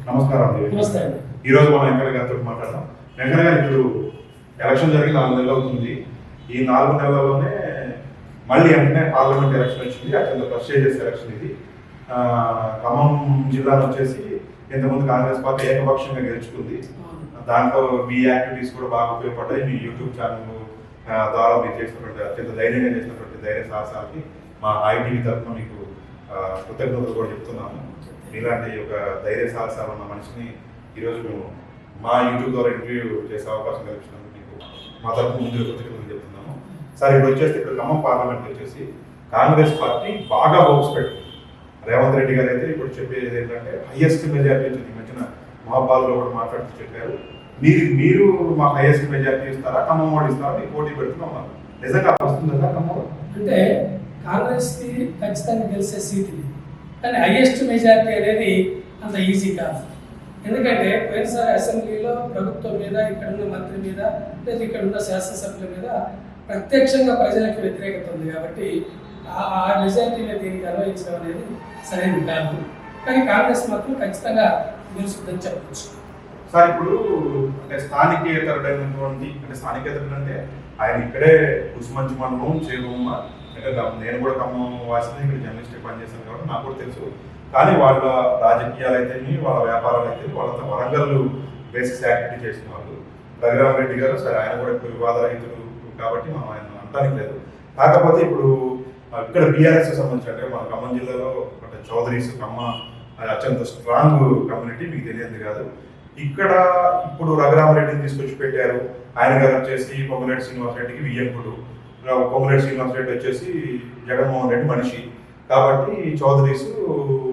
నమస్కారం అండి. ఈరోజు మనం వెంకయ్య గారితో మాట్లాడదాం. వెంకయ్య గారు ఇప్పుడు ఎలక్షన్ జరిగి 4 నెలలు అవుతుంది. ఈ 4 నెలల్లోనే మళ్ళీ వెంటనే పార్లమెంట్ ఎలక్షన్ వచ్చింది. అత్యంత ప్రెస్టీజియస్ ఎలక్షన్ ఇది. ఖమ్మం జిల్లాలో వచ్చేసి ఇంతకుముందు కాంగ్రెస్ పార్టీ ఏకపక్షంగా గెలుచుకుంది. దాంట్లో మీ యాక్టివిటీస్ కూడా బాగా ఉపయోగపడ్డాయి. మీ యూట్యూబ్ ఛానల్ ద్వారా మీరు చేసినటువంటి అత్యంత ధైర్యంగా చేసినటువంటి ధైర్య సాహసాలకి మా ఐటీవీ తరఫున మీకు కృతజ్ఞతలు కూడా చెప్తున్నాము. ఇలాంటి ఒక ధైర్య సాహసాలు ఉన్న మనిషిని ఈరోజు మేము మా యూట్యూబ్ ద్వారా ఇంటర్వ్యూ చేసే అవకాశం కల్పించినందుకు మీకు మా తరఫున ముందు కృతజ్ఞతలు చెప్తున్నాము. సార్ ఇప్పుడు వచ్చేసి ఇక్కడ ఖమ్మం పార్లమెంట్ వచ్చేసి కాంగ్రెస్ పార్టీ బాగా హోప్స్ పెట్టుకుంది. రేవంత్ రెడ్డి గారు అయితే ఇప్పుడు చెప్పేది ఏంటంటే హైయెస్ట్ మెజారిటీ వచ్చింది. ఈ మధ్యన మహాబాద్లో కూడా మాట్లాడుతూ చెప్పారు, మీరు మాకు హైయెస్ట్ మెజారిటీ ఇస్తారా, ఖమ్మం వాళ్ళు ఇస్తారా, మీకు పోటీ పెడుతున్నాం. నిజంగా వస్తుందా ఖమ్మం? అంటే కాంగ్రెస్ కి ఖచ్చితంగా గెలిచే సీట్ ఇది, కానీ హైయెస్ట్ మెజారిటీ అనేది అంత ఈజీ కాదు. ఎందుకంటే పోయినసారి అసెంబ్లీలో ప్రభుత్వం మీద, ఇక్కడున్న మంత్రి మీద, లేదా ఇక్కడున్న శాసనసభ్యుల మీద ప్రత్యక్షంగా ప్రజలకు వ్యతిరేకత ఉంది. కాబట్టి ఆ మెజారిటీని దీనికి అన్వయించడం అనేది సరైనది కాదు. కానీ కాంగ్రెస్ మాత్రం ఖచ్చితంగా గెలుస్తుందని చెప్పవచ్చు. సార్ ఇప్పుడు అంటే స్థానికేతరుడైనటువంటి స్థానికేతరుడు అంటే ఆయన ఇక్కడే కుసుమంచి మండలం చేరుమ్మ, అంటే నేను కూడా ఖమ్మం వాసిని, ఇక్కడ జర్నలిస్ట్ పనిచేశాను కాబట్టి నాకు కూడా తెలుసు. కానీ వాళ్ళ రాజకీయాలు అయితే, వాళ్ళ వ్యాపారాలు అయితే వాళ్ళంతా వరంగల్ బేసిక్స్ యాక్టివిటీ చేసిన వాళ్ళు. రఘురామరెడ్డి గారు సరే ఆయన కూడా ఇప్పుడు వివాద రైతులు కాబట్టి మనం ఆయన అంటానికి లేదు. కాకపోతే ఇప్పుడు ఇక్కడ బీఆర్ఎస్ సంబంధించి అంటే మన ఖమ్మం జిల్లాలో అంటే చౌదరీస్ ఖమ్మ అత్యంత స్ట్రాంగ్ కమ్యూనిటీ, మీకు తెలియదు కాదు. ఇక్కడ ఇప్పుడు రఘురామరెడ్డిని తీసుకొచ్చి పెట్టారు. ఆయన గారు వచ్చేసి పొంగులేటి శ్రీనివాసరెడ్డికి వియ్యంకుడు, పొంగులేటి శ్రీనివాసరెడ్డి వచ్చేసి జగన్మోహన్ రెడ్డి మనిషి. కాబట్టి చౌదరీస్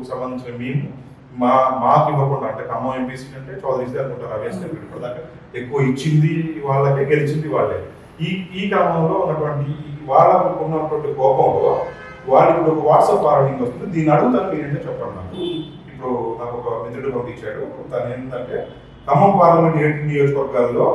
సంబంధించిన మేము మాకు ఇవ్వకుండా అంటే ఖమ్మం ఎంపీసీ అంటే చౌదరీస్ అనుకుంటారు. అవేసి ఇప్పటిదాకా ఎక్కువ ఇచ్చింది వాళ్ళకే, గెలిచింది వాళ్ళే. ఈ క్రమంలో ఉన్నటువంటి వాళ్ళకు ఉన్నటువంటి కోపంలో వాళ్ళు ఇప్పుడు ఒక వాట్సాప్ ఫార్వర్డింగ్ వస్తుంది. దీన్ని అడుగుతాను, మీరేంటో చెప్పండి నాకు. ఇప్పుడు నాకు ఒక మిత్రుడు పంపించాడు. తను ఏంటంటే ఖమ్మం పార్లమెంట్ 7 నియోజకవర్గాల్లో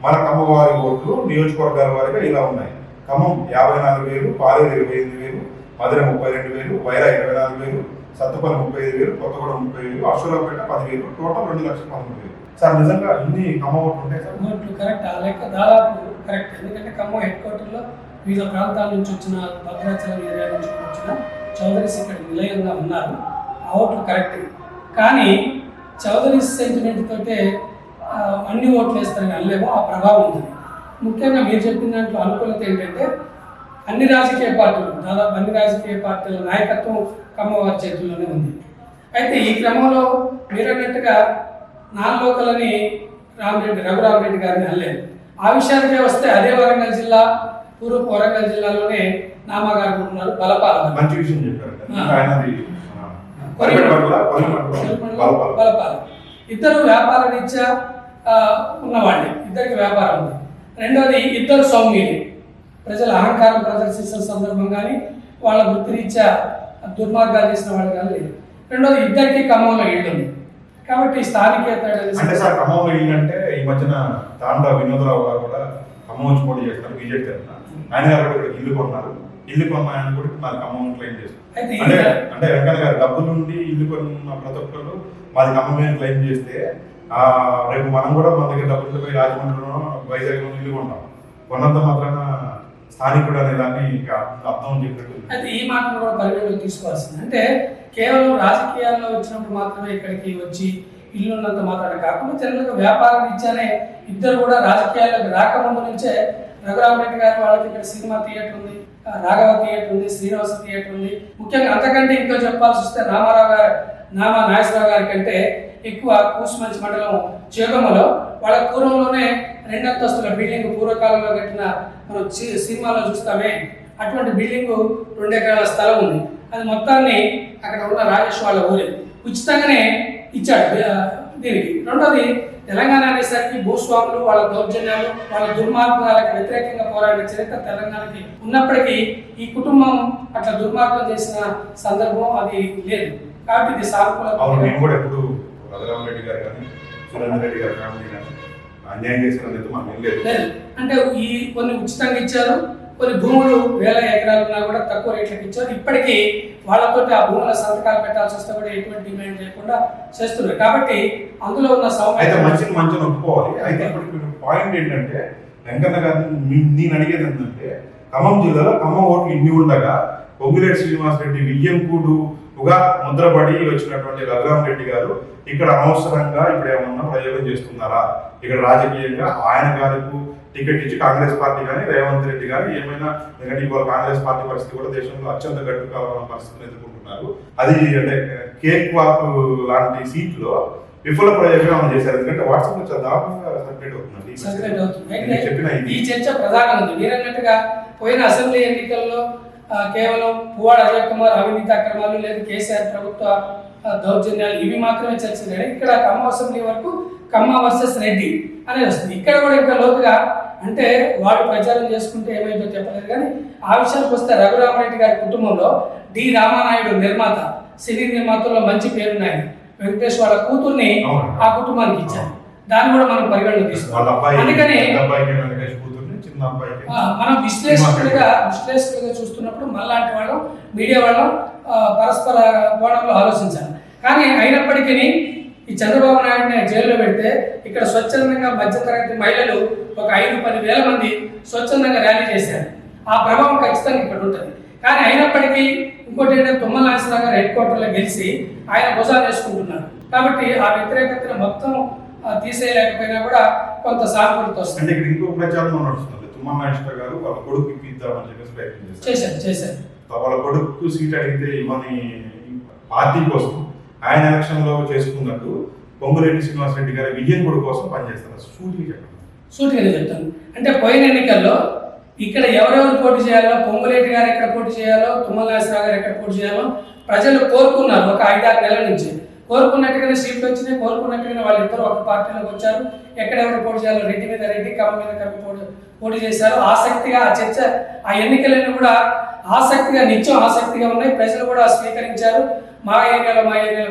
మన ఖమ్మం వారి ఓట్లు నియోజకవర్గాల వారిగా ఇలా ఉన్నాయి. ఖమ్మం 54,000, పాలేరు 28,000, మధుర 32,000, వైరా 24,000, సత్తుపల్లి 35,000, కొత్తగూడెం 30,000, అశ్వరావుపేట 10,000, టోటల్ 2,13,000. సార్ నిజంగా ఇన్ని ఖమ్మం ఓట్లు ఉంటాయి సార్? ఓట్లు కరెక్ట్, ఆ లెక్క దాదాపు కరెక్ట్. ఎందుకంటే ఖమ్మం హెడ్ క్వార్టర్లో వివిధ ప్రాంతాల నుంచి వచ్చిన, భద్రాచలం ఏరియా నుంచి వచ్చిన చౌదరీస్ ఇక్కడ నిలయంగా ఉన్నారు. ఆ ఓట్లు కరెక్ట్. కానీ చౌదరీస్ సెంటిమెంట్ తోటే అన్ని ఓట్లు వేస్తారని అనలేమో, ఆ ప్రభావం ఉంటుంది. ముఖ్యంగా మీరు చెప్పిన దాంట్లో అనుకూలత ఏంటంటే అన్ని రాజకీయ పార్టీలు, దాదాపు అన్ని రాజకీయ పార్టీల నాయకత్వం ఖమ్మవారి చేతుల్లోనే ఉంది. అయితే ఈ క్రమంలో మీరన్నట్టుగా నాన్ లోకల్ అని రఘురామరెడ్డి గారిని అనలేదు. ఆ విషయానికే వస్తే అదే వరంగల్ జిల్లా, పూర్వపు వరంగల్ జిల్లాలోనే నామాగారు ఉన్నారు, బలపాల. మంచి విషయం చెప్పారు. బలపాల ఇద్దరు వ్యాపార రీత్యా ఉన్నవాళ్ళే, ఇద్దరికి వ్యాపారం ఉంది. రెండోది ఇద్దరు సౌమ్యులు, ప్రజల అహంకారం ప్రదర్శించిన సందర్భం కానీ వాళ్ళ వృత్తిరీత్యా దుర్మార్గాలు చేసిన వాళ్ళు కానీ లేదు. రెండోది ఇద్దరికి ఖమ్మంలో ఇల్లు ఉంది. కాబట్టి స్థానికేతర అంటే సార్ ఖమ్మంలో ఇల్లు అంటే ఈ మధ్యన తాండా వినోదరావు గారు కూడా ఖమ్మం వచ్చి పోటీ చేస్తారు బీజేపీ తరఫున. ఆయన గారు కూడా ఇక్కడ ఇల్లు కొన్నారు. ఇల్లు కొన్న ఆయన కూడా మాది ఖమ్మం క్లెయిమ్ చేస్తారు. అంటే వెంకన్న గారు డబ్బు నుండి ఇల్లు కొన్న ప్రతి ఒక్కరు మాది ఖమ్మమే క్లెయిమ్ చేస్తే రేపు మనం కూడా మన దగ్గర డబ్బులు పోయి రాజమండ్రిలో, వైజాగ్లో ఇల్లు కొన్నాం. కొన్నంత మాత్రాన స్థానికుడు అనే దాన్ని అర్థం చెప్పినట్టు. అయితే ఈ మాటను కూడా పరిగణలోకి తీసుకోవాల్సింది. అంటే కేవలం రాజకీయాల్లో వచ్చినప్పుడు మాత్రమే ఇక్కడికి వచ్చి ఇల్లు ఉన్నంత మాత్రమే కాకుండా జనరల్గా వ్యాపారం ఇచ్చానే ఇద్దరు కూడా రాజకీయాల్లోకి రాకముందు నుంచే రఘురామరెడ్డి గారి వాళ్ళకి ఇక్కడ సినిమా థియేటర్ ఉంది, రాఘవ థియేటర్ ఉంది, శ్రీనివాస థియేటర్ ఉంది. ముఖ్యంగా అంతకంటే ఇంకా చెప్పాల్సి వస్తే నామా నాగేశ్వరరావు గారి కంటే ఎక్కువ కూసుమంచి మండలం చేగమ్మలో వాళ్ళ పూర్వంలోనే 2 అంతస్తుల బిల్డింగ్, పూర్వకాలంలో కట్టిన మనం సినిమాలో చూస్తామే అటువంటి బిల్డింగ్ 2 ఎకరాల స్థలం ఉంది. అది మొత్తాన్ని అక్కడ ఉన్న రాజేష్ వాళ్ళ ఊరే ఉచితంగానే ఇచ్చాడు దీనికి. రెండోది తెలంగాణ అనేసరికి భూస్వాములు, వాళ్ళ దౌర్జన్యాలు, వాళ్ళ దుర్మార్గాలకు వ్యతిరేకంగా పోరాడిన చరిత్ర తెలంగాణకి ఉన్నప్పటికీ ఈ కుటుంబం అట్లా దుర్మార్గం చేసిన సందర్భం అది లేదు. కాబట్టి ఇది సానుకూల. రఘురామరెడ్డి గారు కానీ సురేందర్ రెడ్డి గారు కానీ అన్యాయం చేసినందుకు మాకు లేదు. అంటే ఈ కొన్ని ఉచితంగా ఇచ్చారు, కొన్ని భూములు 1000 ఎకరాలు ఉన్నా కూడా తక్కువ రేట్లకు ఇచ్చారు. ఇప్పటికీ వాళ్ళతో ఆ భూముల సంతకాలు పెట్టాల్సి వస్తే కూడా ఎటువంటి డిమాండ్ లేకుండా చేస్తున్నారు. కాబట్టి అందులో ఉన్న అయితే సౌకర్యం మంచిని ఒప్పుకోవాలి. అయితే ఇప్పుడు పాయింట్ ఏంటంటే వెంకన్న గారు నేను అడిగేది ఏంటంటే ఖమ్మం జిల్లాలో ఖమ్మం ఓట్లు ఇన్ని ఉండగా పొంగులేటి శ్రీనివాస్ రెడ్డి వియ్యంకుడుగా ముద్రపడి వచ్చినటువంటి రఘురామరెడ్డి గారు ఇక్కడ అనవసరంగా ఇప్పుడు ఏమన్నా ప్రయోగం చేస్తున్నారా? ఇక్కడ రాజకీయంగా ఆయన గారికి టికెట్ ఇచ్చి కాంగ్రెస్ పార్టీ కానీ రేవంత్ రెడ్డి కానీ ఏమైనా ఎందుకంటే ఇవాళ కాంగ్రెస్ పార్టీ పరిస్థితి కూడా దేశంలో అత్యంత గడ్డు పరిస్థితిని ఎదుర్కొంటున్నారు. అది అంటే కేక్ వాక్ లాంటి సీట్లో విఫల ప్రయోగం అమలు చేశారు. ఎందుకంటే వాట్సాప్ లో చాలా దారుణంగా సర్క్యులేట్ అవుతుంది. ఈ చర్చ ప్రధానంగా ఉంది. మీరన్నట్టుగా పోయిన అసెంబ్లీ ఎన్నికల్లో కేవలం పువ్వాడ అజయ్ కుమార్ అవినీతి అక్రమాలు లేదు కేసీఆర్ ప్రభుత్వ దౌర్జన్యాలు ఇవి మాత్రమే చర్చ కానీ ఇక్కడ ఖమ్మం అసెంబ్లీ వరకు ఖమ్మం వర్సెస్ రెడ్డి అనేది వస్తుంది. ఇక్కడ కూడా ఇంకా లోతుగా అంటే వాడు ప్రచారం చేసుకుంటే ఏమైందో చెప్పలేదు కానీ ఆ విషయానికి వస్తే రఘురామరెడ్డి గారి కుటుంబంలో డి రామానాయుడు నిర్మాత సినీ నిర్మాతల్లో మంచి పేరున్నాయి. వెంకటేష్ వాళ్ళ కూతుర్ని ఆ కుటుంబానికి ఇచ్చారు. దాన్ని కూడా మనం పరిగణలో తీసుకున్నాం. అందుకని మనం విశ్లేషకులుగా చూస్తున్నప్పుడు మళ్ళాంటి వాళ్ళం మీడియా వాళ్ళం పరస్పర కోణంలో ఆలోచించాలి. కానీ అయినప్పటికీ ఈ చంద్రబాబు నాయుడుని జైల్లో పెడితే ఇక్కడ స్వచ్ఛందంగా మధ్యతరగతి మహిళలు ఒక 5-10 వేల మంది స్వచ్ఛందంగా ర్యాలీ చేశారు. ఆ ప్రభావం ఖచ్చితంగా ఇక్కడ ఉంటుంది. కానీ అయినప్పటికీ ఇంకోటి ఏంటంటే తుమ్మల నాగేశ్వరరావు గారు హెడ్ క్వార్టర్లో గెలిచి ఆయన భుజాలు వేసుకుంటున్నారు. కాబట్టి ఆ వ్యతిరేకతను మొత్తం తీసేయలేకపోయినా కూడా కొంత సానుకూలత వస్తుంది. అంటే ఇక్కడ ఇంకో ప్రచారం నడుస్తుంది. తుమ్మల నాగేశ్వరరావు గారు వాళ్ళ కొడుకు ఇప్పిద్దామని చెప్పేసి ప్రయత్నం చేశారు. వాళ్ళ కొడుకు సీట్ అడిగితే ఇవన్నీ పార్టీ కోసం ఆయన ఎలక్షన్ లో చేసుకున్నట్టు పొంగులేటి శ్రీనివాస్ రెడ్డి గారి వియ్యంకుడు కోసం పనిచేస్తారు. సూటిగా చెప్తాను. అంటే పోయిన ఎన్నికల్లో ఇక్కడ ఎవరెవరు పోటీ చేయాలో, పొంగులేటి గారు ఎక్కడ పోటీ చేయాలో, తుమ్మల నాగేశ్వరరావు గారు ఎక్కడ పోటీ చేయాలో ప్రజలు కోరుకున్నారు. ఒక 5-6 నెలల నుంచి కోరుకున్నట్టుగానే సీట్లు వచ్చినాయి. కోరుకున్నట్టుగానే వాళ్ళిద్దరు ఒక పార్టీలోకి వచ్చారు. ఎక్కడెవరు పోటీ చేయాలో రెడ్డి మీద రెడ్డి, ఖమ్మం మీద ఖమ్మం పోటీ చేశారు. ఆసక్తిగా ఆ చర్చ ఆ ఎన్నికలన్నీ కూడా ఆసక్తిగా నిత్యం ఆసక్తిగా ఉన్నాయి. ప్రజలు కూడా స్వీకరించారు. మా ఏరియాలో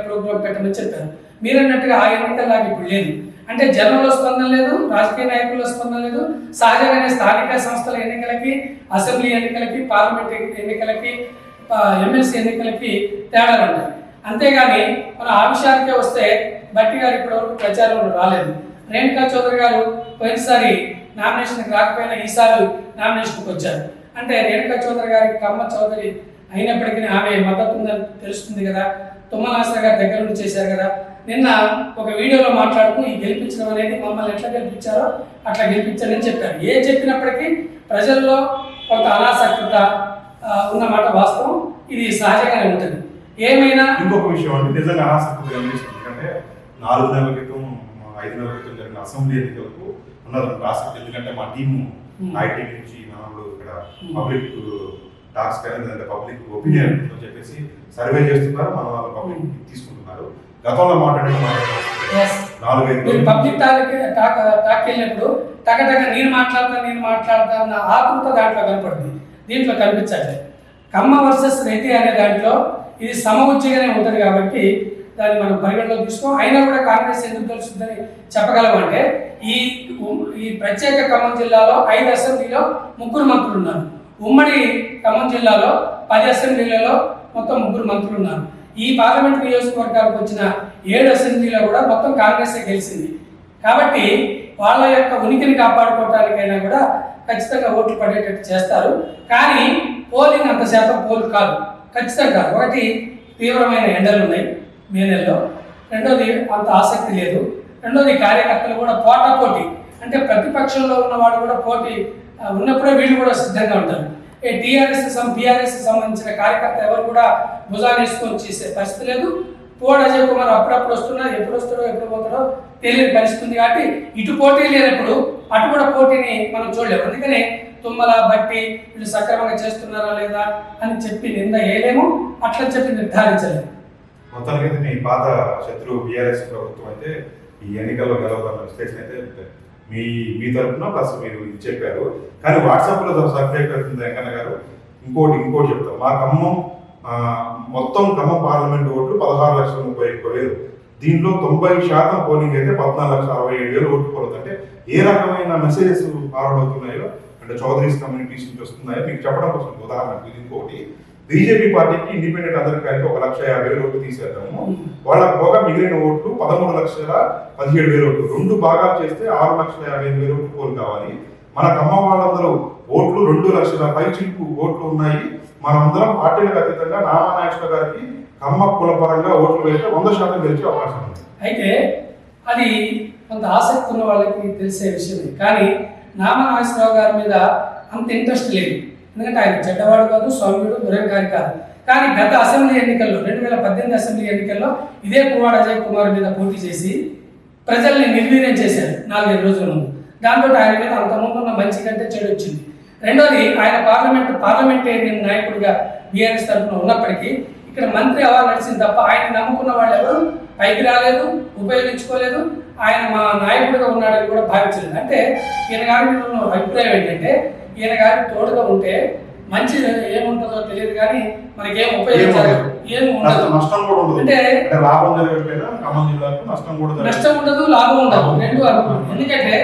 ప్రోగ్రాం పెట్టమని చెప్పారు. మీరన్నట్టుగా ఆ ఎన్నికలు నాకు ఇప్పుడు లేదు. అంటే జనంలో స్పందన లేదు, రాజకీయ నాయకుల్లో స్పందన లేదు. సహజంగానే స్థానిక సంస్థల ఎన్నికలకి, అసెంబ్లీ ఎన్నికలకి, పార్లమెంట్ ఎన్నికలకి, ఎమ్మెల్సీ ఎన్నికలకి తేడాలు ఉంటాయి. అంతేగాని మన ఆ విషయానికే వస్తే భట్టి గారు ఇప్పటివరకు ప్రచారంలో రాలేదు. రేణుకా చౌదరి గారు పోయినసారి నామినేషన్కి రాకపోయినా ఈసారి నామినేషన్కి వచ్చారు. అంటే రేణుకా చౌదరి గారికి కమ్మ చౌదరి అయినప్పటికీ ఆమె మద్దతు ఉందని తెలుస్తుంది కదా. తుమ్మల నాగేశ్వరరావు గారి దగ్గర నుంచి చేశారు కదా. నిన్న ఒక వీడియోలో మాట్లాడుతూ ఈ గెలిపించడం అనేది మమ్మల్ని ఎట్లా గెలిపించారో అట్లా గెలిపించారని చెప్పారు. ఏం చెప్పినప్పటికీ ప్రజల్లో కొంత అనాసక్తత ఉన్నమాట వాస్తవం. ఇది సహజంగానే ఉంటుంది. ఏమైనా ఇంకొక విషయం అంటే నిజంగా అనాసక్తి కనిపిస్తుంది. ఎందుకంటే 4 నెలల క్రితం 5 నెలల క్రితం జరిగిన అసెంబ్లీ ఎన్నికలకు ఉన్నది ఆసక్తి. ఎందుకంటే మా టీము ఐటీ నుంచి మనప్పుడు ఇక్కడ పబ్లిక్ టాక్స్ కానీ పబ్లిక్ ఒపీనియన్ అని చెప్పేసి సర్వే చేస్తున్నారు. మన వాళ్ళు పబ్లిక్ తీసుకుంటున్నారు. గతంలో మాట్లాడిన పబ్లిక్ టాక్ వెళ్ళినప్పుడు టగటగ నేను మాట్లాడతా అన్న ఆతృత దాంట్లో కనపడుతుంది. దీంట్లో కనిపించాలి. ఖమ్మ వర్సెస్ రెడ్డి అనే దాంట్లో ఇది సమవుచ్చిగానే ఉంటుంది కాబట్టి దాన్ని మనం పరిగణలో తీసుకో. అయినా కూడా కాంగ్రెస్ ఎందుకు తెలుస్తుందని చెప్పగలమంటే ఈ ప్రత్యేక ఖమ్మం జిల్లాలో 5 అసెంబ్లీలో 3 మంత్రులు ఉన్నారు. ఉమ్మడి ఖమ్మం జిల్లాలో 10 అసెంబ్లీలలో మొత్తం 3 మంత్రులు ఉన్నారు. ఈ పార్లమెంట్ నియోజకవర్గాలకు వచ్చిన 7 అసెంబ్లీలో కూడా మొత్తం కాంగ్రెసే గెలిచింది. కాబట్టి వాళ్ళ యొక్క ఉనికిని కాపాడుకోవటానికైనా కూడా ఖచ్చితంగా ఓట్లు పడేటట్టు చేస్తారు. కానీ పోలింగ్ అంత శాతం పోల్ కాదు, ఖచ్చితంగా. ఒకటి తీవ్రమైన ఎండలు ఉన్నాయి మే నెలలో. రెండోది అంత ఆసక్తి లేదు. రెండోది కార్యకర్తలు కూడా పోటాపోటీ, అంటే ప్రతిపక్షంలో ఉన్నవాడు కూడా పోటీ ఉన్నప్పుడే వీళ్ళు కూడా సిద్ధంగా ఉంటారు. టీఆర్ఎస్ సంబంధించిన కార్యకర్త ఎవరు కూడా భుజాన్ని వేసుకొని చేసే పరిస్థితి లేదు. పువ్వాడ అజయ్ కుమార్ అప్పుడప్పుడు వస్తున్నారు, ఎప్పుడు వస్తాడో ఎప్పుడు పోతాడో తెలియని పరిస్థితి ఉంది. కాబట్టి ఇటు పోటీ లేనప్పుడు అటు కూడా పోటీని మనం చూడలేము. అందుకనే తుమ్మల బట్టి వీళ్ళు సక్రమంగా చేస్తున్నారా లేదా అని చెప్పి నింద వేయలేము, అట్లా చెప్పి నిర్ధారించలేము. మొత్తానికైతే మీ పాత శత్రువు బీఆర్ఎస్ ప్రభుత్వం అయితే ఈ ఎన్నికల్లో గెలవదన్న విశ్లేషణ అయితే మీ తరఫున ప్లస్ మీరు ఇది చెప్పారు. కానీ వాట్సాప్లో సర్వే పెడుతుంది వెంకన్న గారు. ఇంకోటి చెప్తాం. మా ఖమ్మం మొత్తం ఖమ్మం పార్లమెంట్ ఓట్లు 16,31,000. దీనిలో 90% పోలింగ్ అయితే 14,67,000 ఓట్లు పోతుంది. అంటే ఏ రకమైన మెసేజెస్ ఫార్వర్డ్ అవుతున్నాయో, అంటే చౌదరీస్ కమ్యూనిటీస్ నుంచి వస్తున్నాయో మీకు చెప్పడం కోసం ఉదాహరణకు. ఇంకోటి బీజేపీ పార్టీకి ఇండిపెండెంట్ అందరికి కలిపి 1,50,000 ఓట్లు తీసేద్దాము, వాళ్ళకి పోగా మిగిలిన ఓట్లు 13,17,000 ఓట్లు, రెండు భాగాలు చేస్తే 6,55,000 ఓట్లు పోలు కావాలి. మన కమ్మ వాళ్ళందరూ ఓట్లు 2 లక్షల పైచిల్పు ఓట్లు ఉన్నాయి. మనమందరం పార్టీలకు అతీతంగా నామా నాగేశ్వర గారికి కమ్మ కుల పరంగా ఓట్లు వేస్తే 100% గెలిచే అవకాశం ఉంది. అయితే అది కొంత ఆసక్తి ఉన్న వాళ్ళకి తెలిసే విషయమే. కానీ నామా నాగేశ్వరరావు గారి మీద అంత ఇంట్రెస్ట్ లేదు. ఎందుకంటే ఆయన చెడ్డవాడు కాదు, స్వామ్యుడు, దురంకారి కాదు. కానీ గత అసెంబ్లీ ఎన్నికల్లో 2018 అసెంబ్లీ ఎన్నికల్లో ఇదే పువ్వాడ అజయ్ కుమార్ మీద పోటీ చేసి ప్రజల్ని నిర్వీర్యం చేశారు 4-5 రోజుల ముందు. దాంతో ఆయన మీద అంతకుముందు ఉన్న మంచి కంటే చెడు వచ్చింది. రెండోది, ఆయన పార్లమెంటేరియన్ నాయకుడిగా బీఆర్ఎస్ తరఫున ఉన్నప్పటికీ ఇక్కడ మంత్రి అవ్వాలి నడిచింది తప్ప ఆయన నమ్ముకున్న వాళ్ళు ఎవరు పైకి రాలేదు, ఉపయోగించుకోలేదు. ఆయన మా నాయకుడిగా ఉన్నాడని కూడా భావించలేదు. అంటే ఈయన గారి మీద ఉన్న అభిప్రాయం ఏంటంటే ఈయన గారి తోడుగా ఉంటే మంచి ఏముంటుందో తెలియదు కానీ మనకేం ఉపయోగించాలి ఏమి ఉండదు, అంటే లాభం జరగకపోయినా ఖమ్మం జిల్లాకు నష్టం ఉండదు, లాభం ఉండదు, రెండు అనుకుంటాం. ఎందుకంటే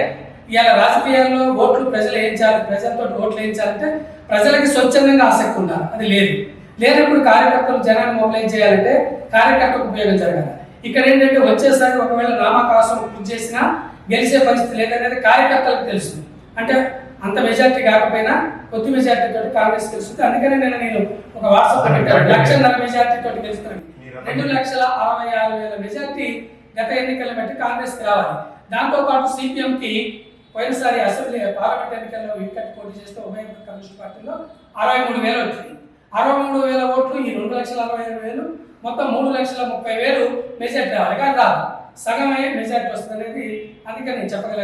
ఇవాళ రాజకీయాల్లో ఓట్లు ప్రజలు వేయించాలి, ప్రజలతో ఓట్లు వేయించాలంటే ప్రజలకి స్వచ్ఛందంగా ఆసక్తి ఉండాలి. అది లేనప్పుడు కార్యకర్తలు జనాన్ని మొబిలైజ్ చేయాలంటే కార్యకర్తలకు ఉపయోగం జరగాలి. ఇక్కడ ఏంటంటే వచ్చేసరికి ఒకవేళ నామకాసం కృషి చేసినా గెలిచే పరిస్థితి లేదనేది కార్యకర్తలకు తెలుసు. అంటే అంత మెజార్టీ కాకపోయినా కొద్ది మెజార్టీ తోటి కాంగ్రెస్ గెలుస్తుంది. అందుకనే నేను ఒక వాట్సాప్ పెట్టాను, 1,00,000 మెజార్టీ తోటి గెలుస్తున్నాను. 2,66,000 మెజార్టీ గత ఎన్నికల బట్టి కాంగ్రెస్ రావాలి. దాంతో పాటు సిపిఎంకి పోయినసారి అసెంబ్లీ పార్లమెంట్ ఎన్నికల్లో వికెట్ పోటీ చేస్తే ఉభయ కమ్యూనిస్ట్ పార్టీలో 63,000 వచ్చింది. 63,000 ఓట్లు ఈ 2,65,000 మొత్తం 3,30,30,000 మెజార్టీ రావాలి. కానీ రాదు, సగమే మెజార్టీ వస్తుంది అనేది. అందుకని నేను చెప్పగలను.